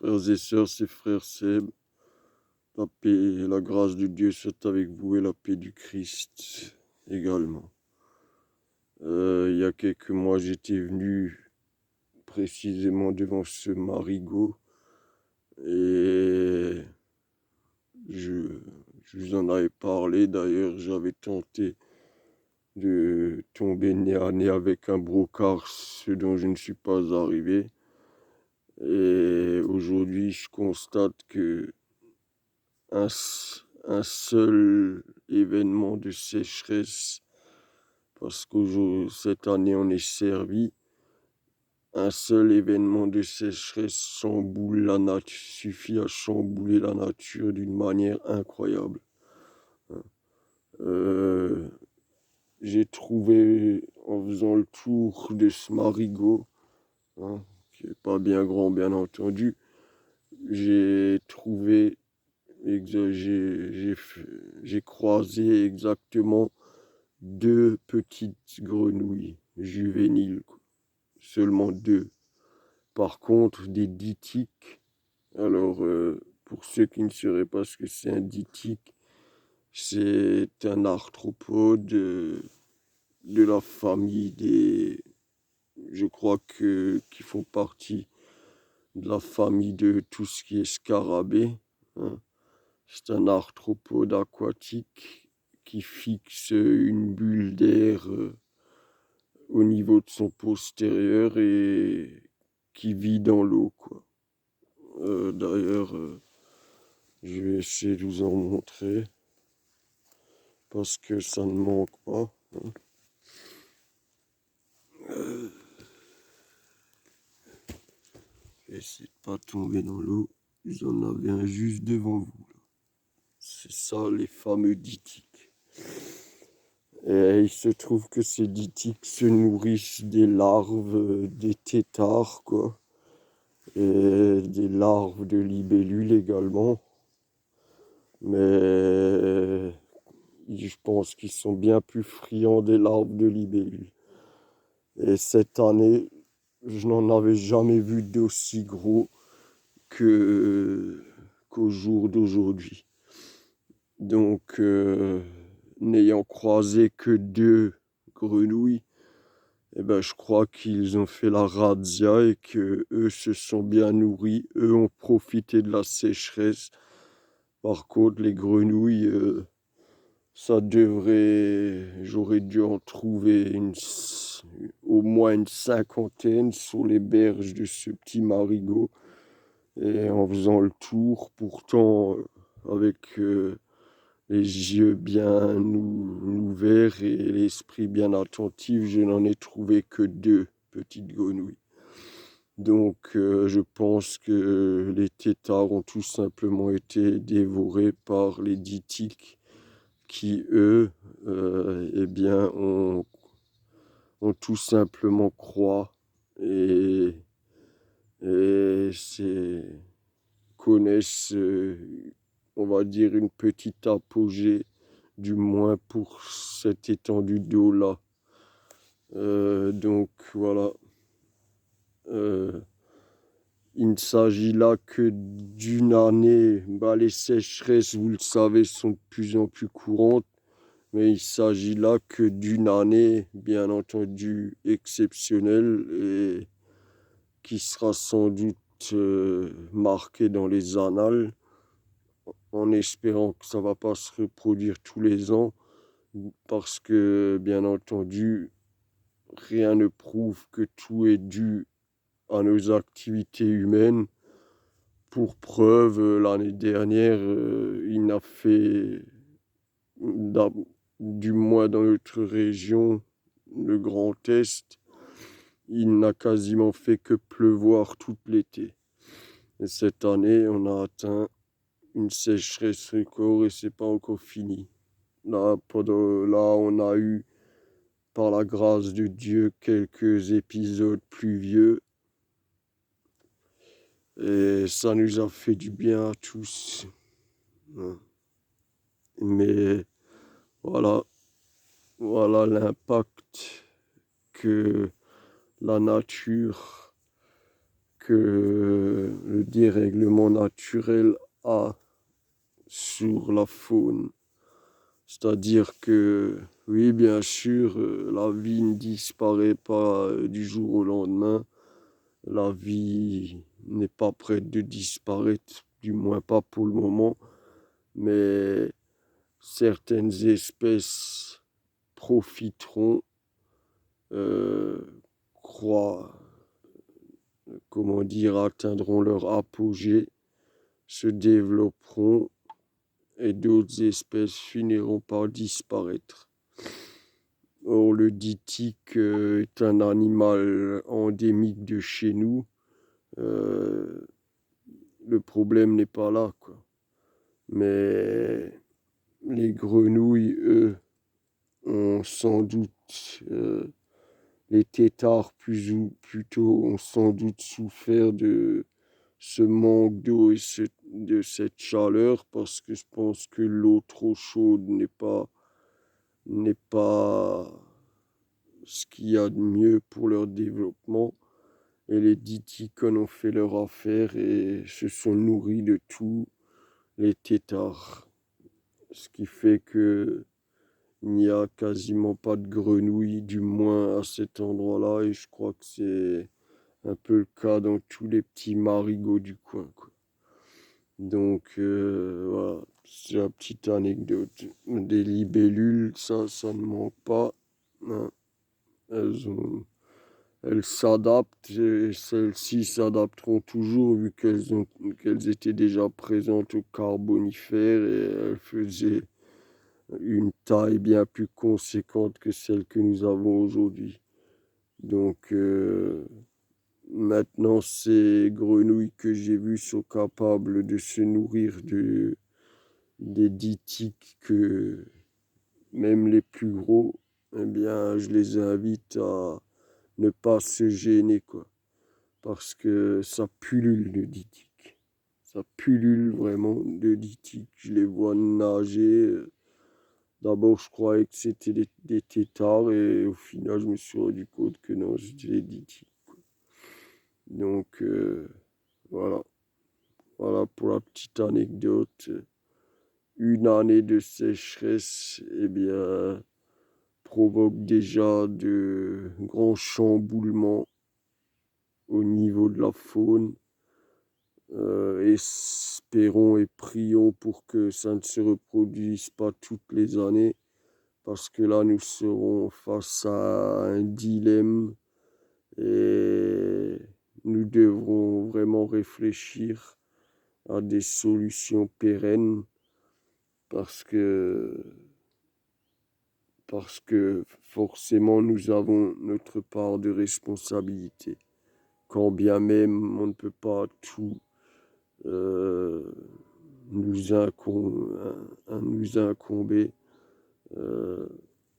Frères et sœurs, c'est frère Seb. La paix et la grâce de Dieu soit avec vous et la paix du Christ également. Il y a quelques mois, j'étais venu précisément devant ce marigot et je, je vous en avais parlé. D'ailleurs, j'avais tenté de tomber nez à nez avec un brocard, ce dont je ne suis pas arrivé. Et aujourd'hui, je constate que un seul événement de sécheresse, parce que cette année on est servi, un seul événement de sécheresse suffit à chambouler la nature d'une manière incroyable. Euh, j'ai trouvé, en faisant le tour de ce marigot, hein, qui est pas bien grand bien entendu, j'ai trouvé j'ai croisé exactement deux petites grenouilles juvéniles, quoi. Seulement deux. Par contre, des ditiques. Alors, pour ceux qui ne sauraient pas ce que c'est un ditique, c'est un arthropode de la famille des... Je crois qu'ils font partie de la famille de tout ce qui est scarabée, hein. C'est un arthropode aquatique qui fixe une bulle d'air au niveau de son postérieur et qui vit dans l'eau, quoi. D'ailleurs, je vais essayer de vous en montrer parce que ça ne manque pas, hein. Je vais essayer de pas tomber dans l'eau. J'en avais un juste devant vous. C'est ça, les fameux ditiques. Et il se trouve que ces ditiques se nourrissent des larves, des têtards, quoi, et des larves de libellules également. Mais je pense qu'ils sont bien plus friands des larves de libellules. Et cette année, je n'en avais jamais vu d'aussi gros que qu'au jour d'aujourd'hui. Donc, n'ayant croisé que deux grenouilles, eh ben, je crois qu'ils ont fait la razzia et que eux se sont bien nourris. Eux ont profité de la sécheresse. Par contre, les grenouilles, j'aurais dû en trouver au moins une cinquantaine sur les berges de ce petit marigot. Et en faisant le tour, pourtant, avec les yeux bien ouverts et l'esprit bien attentif, je n'en ai trouvé que deux petites grenouilles. Donc, je pense que les têtards ont tout simplement été dévorés par les ditiques qui, eux, eh bien, ont tout simplement croix et, et connaissent, on va dire, une petite apogée, du moins pour cette étendue d'eau-là. Donc voilà. Euh, il ne s'agit là que d'une année. Bah, les sécheresses, vous le savez, sont de plus en plus courantes, mais il s'agit là que d'une année, bien entendu, exceptionnelle et qui sera sans doute marquée dans les annales, en espérant que ça ne va pas se reproduire tous les ans, parce que, bien entendu, rien ne prouve que tout est dû à nos activités humaines. Pour preuve, l'année dernière, il n'a fait, da- du moins dans notre région, le Grand Est, il n'a quasiment fait que pleuvoir tout l'été. Et cette année, on a atteint une sécheresse record et c'est pas encore fini. Là, on a eu, par la grâce de Dieu, quelques épisodes pluvieux et ça nous a fait du bien à tous, hein. Mais voilà, voilà l'impact que la nature, que le dérèglement naturel a sur la faune. C'est-à-dire que, oui, bien sûr, la vie ne disparaît pas du jour au lendemain. La vie n'est pas prête de disparaître, du moins pas pour le moment, mais certaines espèces profiteront, euh, croient, comment dire, atteindront leur apogée, se développeront et d'autres espèces finiront par disparaître. Or, le dytique est un animal endémique de chez nous. Euh, le problème n'est pas là, quoi. Mais les grenouilles, eux, ont sans doute, les têtards plutôt, ont sans doute souffert de ce manque d'eau et de cette chaleur parce que je pense que l'eau trop chaude n'est pas ce qu'il y a de mieux pour leur développement. Et les Ditiques en ont fait leur affaire et se sont nourris de tous les têtards. Ce qui fait que il n'y a quasiment pas de grenouilles, du moins à cet endroit-là. Et je crois que c'est un peu le cas dans tous les petits marigots du coin, quoi. Donc, voilà, c'est la petite anecdote. Des libellules, ça ne manque pas, hein. Elles ont Elles s'adaptent et celles-ci s'adapteront toujours vu qu'elles étaient déjà présentes au Carbonifère et elles faisaient une taille bien plus conséquente que celle que nous avons aujourd'hui. Donc maintenant, ces grenouilles que j'ai vues sont capables de se nourrir des ditiques que même les plus gros, eh bien, je les invite à ne pas se gêner, quoi. Parce que ça pullule de dytiques. Ça pullule vraiment de dytiques. Je les vois nager. D'abord, je croyais que c'était des têtards et au final, je me suis rendu compte que non, c'était des dytiques. Donc, voilà. Voilà pour la petite anecdote. Une année de sécheresse, eh bien, provoque déjà de grands chamboulements au niveau de la faune. Espérons et prions pour que ça ne se reproduise pas toutes les années, parce que là, nous serons face à un dilemme et nous devrons vraiment réfléchir à des solutions pérennes, parce que, parce que forcément, nous avons notre part de responsabilité. Quand bien même on ne peut pas tout euh, nous incomber. Euh,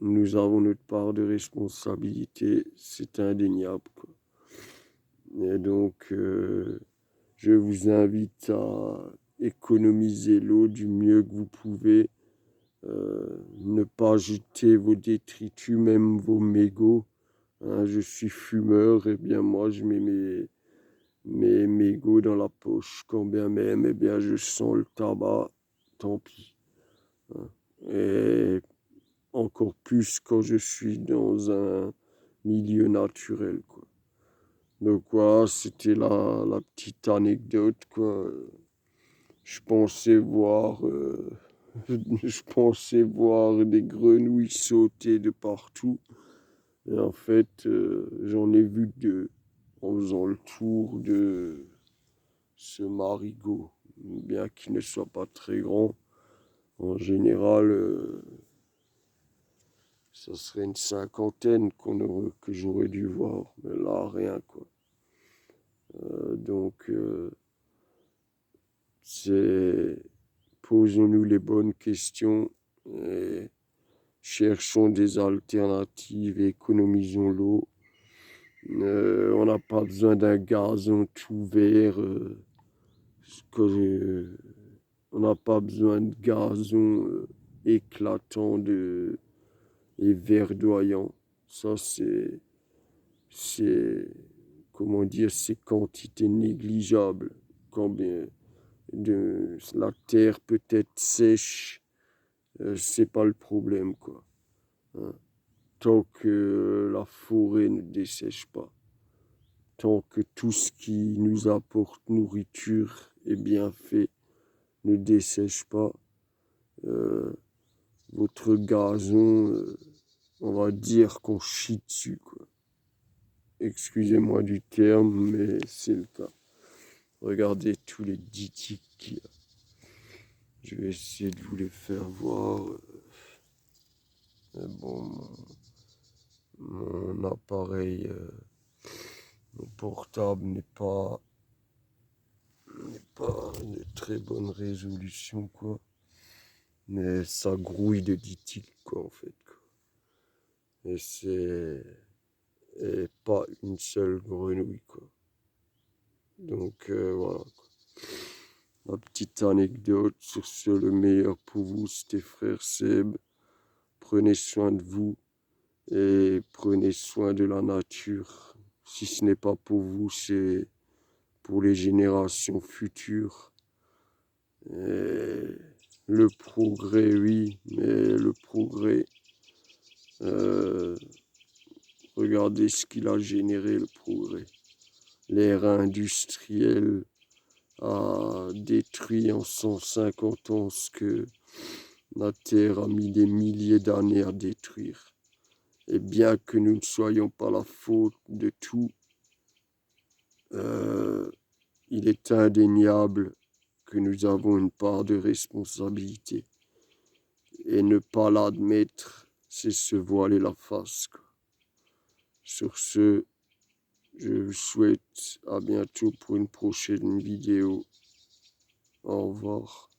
nous avons notre part de responsabilité, c'est indéniable, quoi. Et donc, je vous invite à économiser l'eau du mieux que vous pouvez. Ne pas jeter vos détritus, même vos mégots, hein. Je suis fumeur, et bien moi, je mets mes mégots dans la poche, quand bien même, eh bien, je sens le tabac, tant pis, hein. Et encore plus quand je suis dans un milieu naturel, quoi. Donc voilà, c'était la petite anecdote, quoi. Je pensais voir, je pensais voir des grenouilles sauter de partout. Et en fait, j'en ai vu deux en faisant le tour de ce marigot, bien qu'il ne soit pas très grand. En général, ça serait une cinquantaine que j'aurais dû voir, mais là, rien, quoi. Donc, c'est posons-nous les bonnes questions et cherchons des alternatives et économisons l'eau. On n'a pas besoin d'un gazon tout vert, on n'a pas besoin de gazon éclatant et verdoyant. Ça, c'est comment dire, ces quantités négligeables. Quand bien la terre peut être sèche, c'est pas le problème, quoi. Hein. Tant que la forêt ne dessèche pas, tant que tout ce qui nous apporte nourriture et bienfait ne dessèche pas, euh, votre gazon, on va dire qu'on chie dessus, quoi. Excusez-moi du terme, mais c'est le cas. Regardez tous les ditiques qu'il y a. Je vais essayer de vous les faire voir. Mais bon, mon appareil, mon portable n'est pas de très bonne résolution, quoi. Mais ça grouille de ditiques, quoi, en fait, quoi. Et c'est et pas une seule grenouille, quoi. Donc voilà, quoi. Ma petite anecdote sur ce, le meilleur pour vous, c'était frère Seb. Prenez soin de vous et prenez soin de la nature. Si ce n'est pas pour vous, c'est pour les générations futures. Et le progrès, oui, mais le progrès, euh, regardez ce qu'il a généré, le progrès. L'ère industrielle a détruit en 150 ans ce que la Terre a mis des milliers d'années à détruire. Et bien que nous ne soyons pas la faute de tout, euh, il est indéniable que nous avons une part de responsabilité. Et ne pas l'admettre, c'est se voiler la face, quoi. Sur ce, je vous souhaite à bientôt pour une prochaine vidéo. Au revoir.